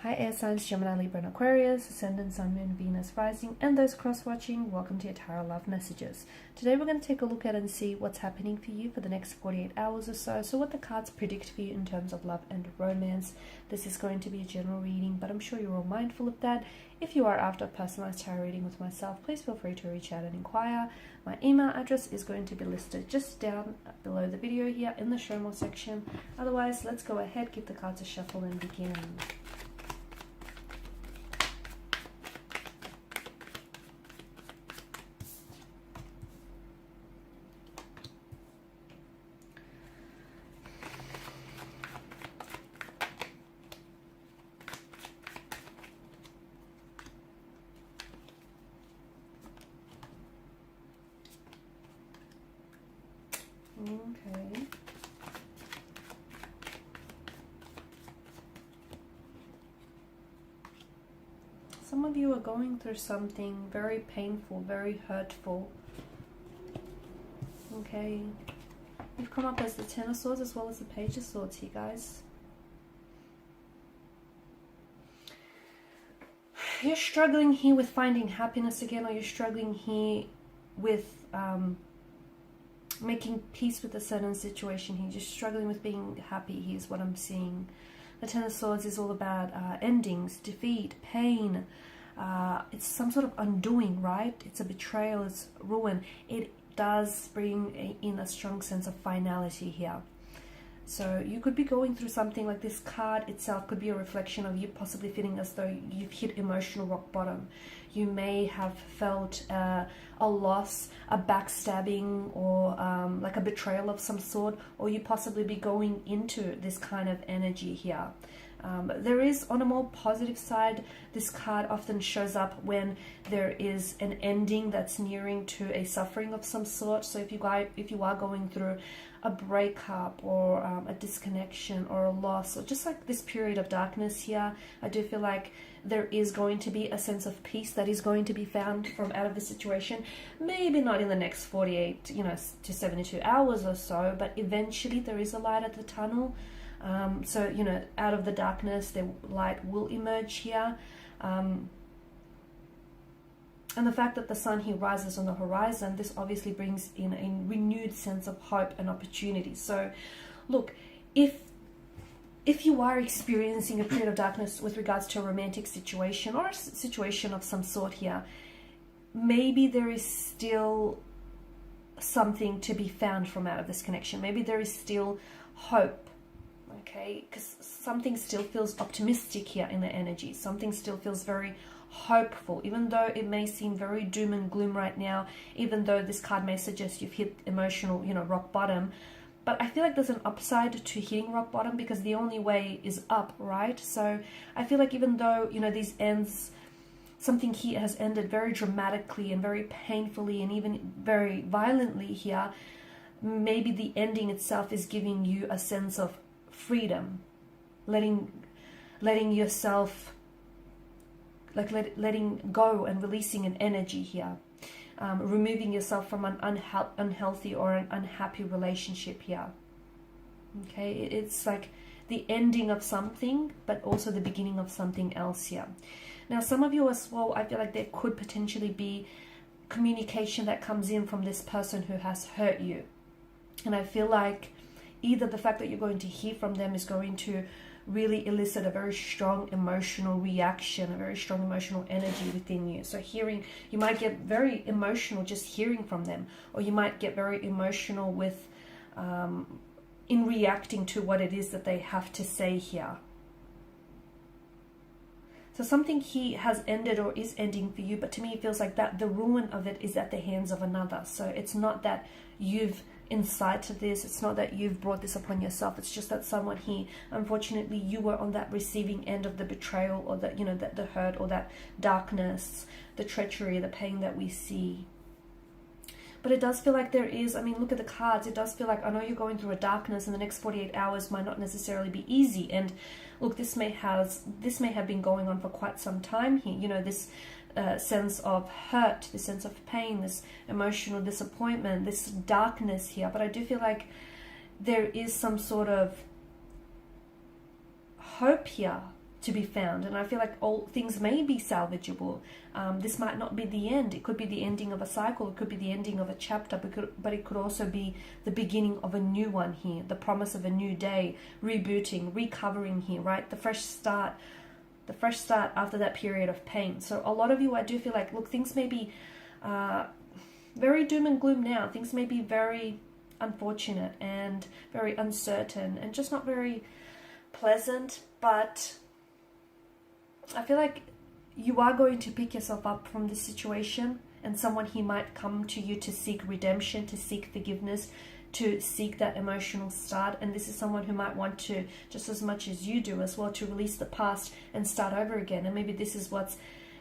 Hi air signs, Gemini, Libra and Aquarius, Ascendant, Sun, Moon, Venus, Rising, and those cross-watching, welcome to your Tarot Love Messages. Today we're going to take a look at and see what's happening for you for the next 48 hours or so what the cards predict for you in terms of love and romance. This is going to be a general reading, but I'm sure you're all mindful of that. If you are after a personalized tarot reading with myself, please feel free to reach out and inquire. My email address is going to be listed just down below the video here in the show more section. Otherwise, let's go ahead, give the cards a shuffle and begin. Okay. Some of you are going through something very painful, very hurtful. Okay. You've come up as the Ten of Swords as well as the Page of Swords here, guys. You're struggling here with finding happiness again, or you're struggling here with making peace with a certain situation here. Just struggling with being happy. Here's what I'm seeing. The Ten of Swords is all about endings, defeat, pain. It's some sort of undoing, right? It's a betrayal, it's ruin. It does bring in a strong sense of finality here. So you could be going through something like this card itself could be a reflection of you possibly feeling as though you've hit emotional rock bottom. You may have felt a loss, a backstabbing, or like a betrayal of some sort, or you possibly be going into this kind of energy here. There is, on a more positive side, this card often shows up when there is an ending that's nearing to a suffering of some sort. So if you are going through a breakup or a disconnection or a loss, or just like this period of darkness here, I do feel like there is going to be a sense of peace that is going to be found from out of the situation. Maybe not in the next 48 to 72 hours or so, but eventually there is a light at the tunnel. So out of the darkness the light will emerge here, and the fact that the sun here rises on the horizon, this obviously brings in a renewed sense of hope and opportunity. So look, if you are experiencing a period of darkness with regards to a romantic situation or a situation of some sort here, maybe there is still something to be found from out of this connection. Maybe there is still hope, okay? Because something still feels optimistic here in the energy. Something still feels very hopeful, even though it may seem very doom and gloom right now, even though this card may suggest you've hit emotional, rock bottom. But I feel like there's an upside to hitting rock bottom, because the only way is up, right? So I feel like even though, these ends, something here has ended very dramatically and very painfully and even very violently here, maybe the ending itself is giving you a sense of freedom, letting yourself, letting go and releasing an energy here, removing yourself from an unhealthy or an unhappy relationship here. Okay, it's like the ending of something, but also the beginning of something else here. Now, some of you as well, I feel like there could potentially be communication that comes in from this person who has hurt you, and I feel like either the fact that you're going to hear from them is going to really elicit a very strong emotional reaction, a very strong emotional energy within you. So you might get very emotional just hearing from them, or you might get very emotional with in reacting to what it is that they have to say here. So something here has ended or is ending for you, but to me it feels like that the ruin of it is at the hands of another. So it's not that you've incited this, it's not that you've brought this upon yourself, it's just that someone here, unfortunately, you were on that receiving end of the betrayal, or that the hurt, or that darkness, the treachery, the pain that we see. But it does feel like there is, look at the cards, it does feel like, I know you're going through a darkness, and the next 48 hours might not necessarily be easy. And look, this may have been going on for quite some time here, this sense of hurt, this sense of pain, this emotional disappointment, this darkness here. But I do feel like there is some sort of hope here to be found. And I feel like all things may be salvageable. This might not be the end. It could be the ending of a cycle. It could be the ending of a chapter, but it could also be the beginning of a new one here, the promise of a new day, rebooting, recovering here, right? The fresh start after that period of pain. So a lot of you, I do feel like, look, things may be very doom and gloom now. Things may be very unfortunate and very uncertain and just not very pleasant, but I feel like you are going to pick yourself up from this situation, and someone here might come to you to seek redemption, to seek forgiveness, to seek that emotional start. And this is someone who might want to, just as much as you do as well, to release the past and start over again. And maybe this is what's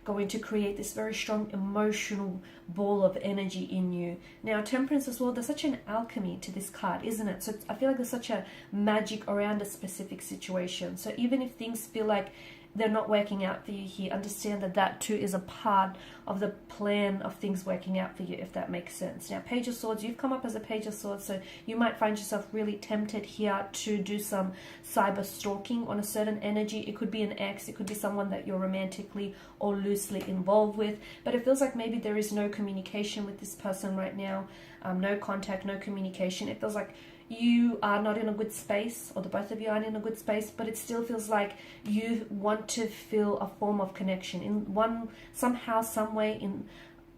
going to create this very strong emotional ball of energy in you. Now, Temperance as well, there's such an alchemy to this card, isn't it? So I feel like there's such a magic around a specific situation. So even if things feel like they're not working out for you here, understand that that too is a part of the plan of things working out for you, if that makes sense. Now, Page of Swords, you've come up as a Page of Swords, so you might find yourself really tempted here to do some cyber stalking on a certain energy. It could be an ex, it could be someone that you're romantically or loosely involved with, but it feels like maybe there is no communication with this person right now, no contact, no communication. It feels like you are not in a good space, or the both of you aren't in a good space, but it still feels like you want to feel a form of connection in one, somehow, some way, in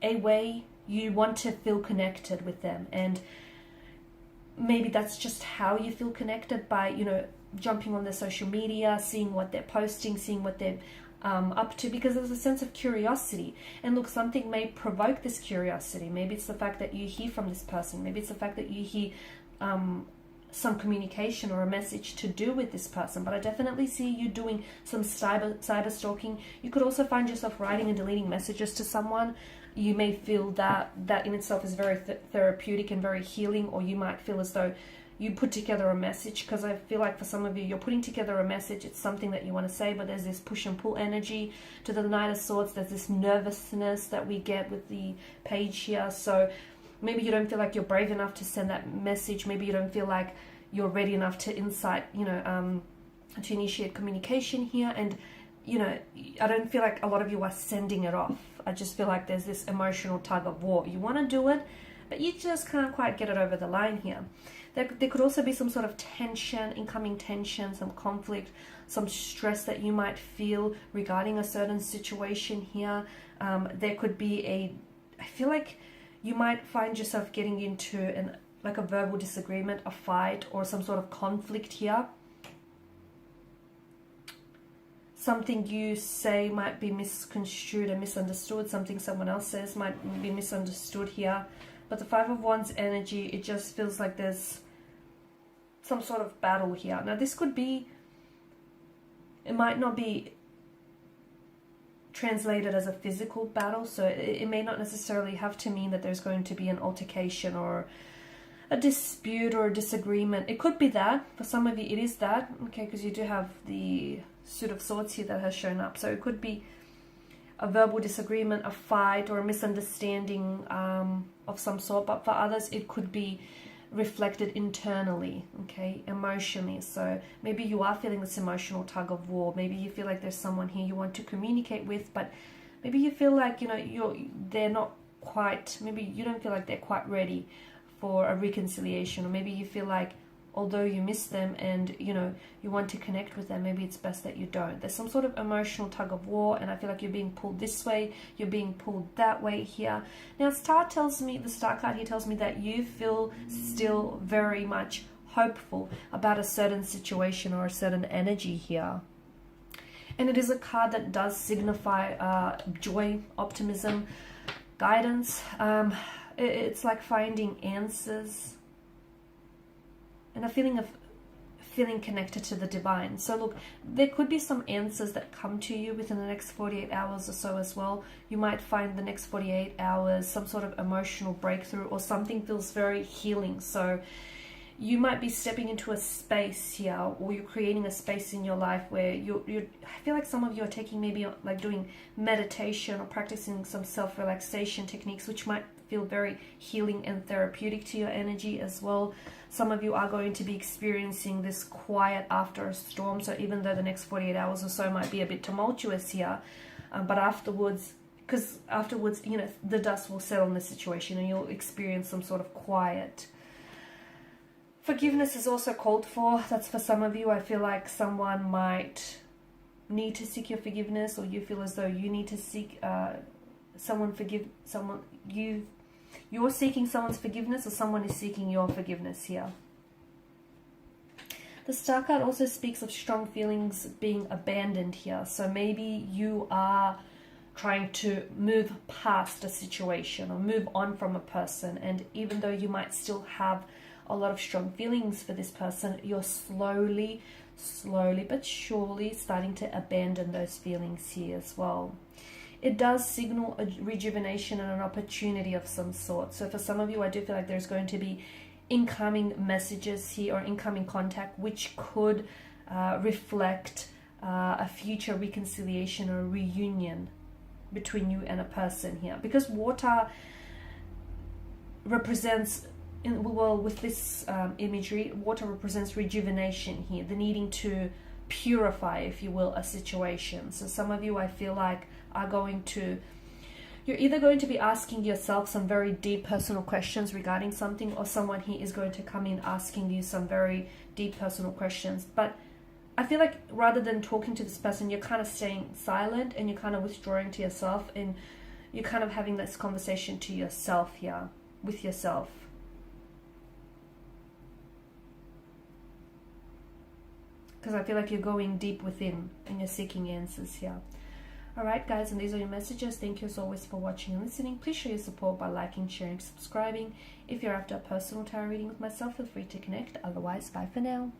a way you want to feel connected with them. And maybe that's just how you feel connected, by, you know, jumping on their social media, seeing what they're posting, seeing what they're up to, because there's a sense of curiosity. And look, something may provoke this curiosity. Maybe it's the fact that you hear from this person, maybe it's the fact that you hear some communication or a message to do with this person. But I definitely see you doing some cyber stalking. You could also find yourself writing and deleting messages to someone. You may feel that in itself is very therapeutic and very healing, or you might feel as though you put together a message, because I feel like for some of you, you're putting together a message. It's something that you want to say, but there's this push and pull energy to the Knight of Swords. There's this nervousness that we get with the page here. So maybe you don't feel like you're brave enough to send that message. Maybe you don't feel like you're ready enough to to initiate communication here. And, you know, I don't feel like a lot of you are sending it off. I just feel like there's this emotional tug of war. You want to do it, but you just can't quite get it over the line here. There could also be some sort of tension, incoming tension, some conflict, some stress that you might feel regarding a certain situation here. There could be I feel like you might find yourself getting into a verbal disagreement, a fight, or some sort of conflict here. Something you say might be misconstrued and misunderstood. Something someone else says might be misunderstood here. But the Five of Wands energy, it just feels like there's some sort of battle here. Now, this could be, it might not be translated as a physical battle, so it may not necessarily have to mean that there's going to be an altercation or a dispute or a disagreement. It could be that. For some of you, it is that, okay, because you do have the Suit of Swords here that has shown up. So it could be a verbal disagreement, a fight, or a misunderstanding of some sort. But for others, it could be reflected internally, okay, emotionally. So maybe you are feeling this emotional tug of war. Maybe you feel like there's someone here you want to communicate with, but maybe you feel like, you know, they're not quite, maybe you don't feel like they're quite ready for a reconciliation. Or maybe you feel like, although you miss them and, you know, you want to connect with them, maybe it's best that you don't. There's some sort of emotional tug of war, and I feel like you're being pulled this way, you're being pulled that way here. Now, Star tells me, the Star card here tells me that you feel still very much hopeful about a certain situation or a certain energy here. And it is a card that does signify joy, optimism, guidance. It's like finding answers and a feeling of feeling connected to the divine. So look, there could be some answers that come to you within the next 48 hours or so as well. You might find the next 48 hours some sort of emotional breakthrough, or something feels very healing. So you might be stepping into a space here, or you're creating a space in your life where I feel like some of you are taking maybe like doing meditation or practicing some self-relaxation techniques, which might feel very healing and therapeutic to your energy as well. Some of you are going to be experiencing this quiet after a storm. So even though the next 48 hours or so might be a bit tumultuous here, but afterwards, because afterwards, you know, the dust will settle on the situation and you'll experience some sort of quiet. Forgiveness is also called for. That's for some of you. I feel like someone might need to seek your forgiveness, or you feel as though you need to seek you're seeking someone's forgiveness, or someone is seeking your forgiveness here. The Star card also speaks of strong feelings being abandoned here. So maybe you are trying to move past a situation or move on from a person, and even though you might still have a lot of strong feelings for this person, you're slowly but surely starting to abandon those feelings here as well. It does signal a rejuvenation and an opportunity of some sort. So for some of you, I do feel like there's going to be incoming messages here, or incoming contact, which could reflect a future reconciliation or reunion between you and a person here. Because water represents, with this imagery, water represents rejuvenation here, the needing to purify, if you will, a situation. So some of you, I feel like, you're either going to be asking yourself some very deep personal questions regarding something, or someone here is going to come in asking you some very deep personal questions. But I feel like rather than talking to this person, you're kind of staying silent and you're kind of withdrawing to yourself, and you're kind of having this conversation to yourself here, with yourself. Because I feel like you're going deep within and you're seeking answers here. Alright guys, and these are your messages. Thank you as always for watching and listening. Please show your support by liking, sharing, subscribing. If you're after a personal tarot reading with myself, feel free to connect. Otherwise, bye for now.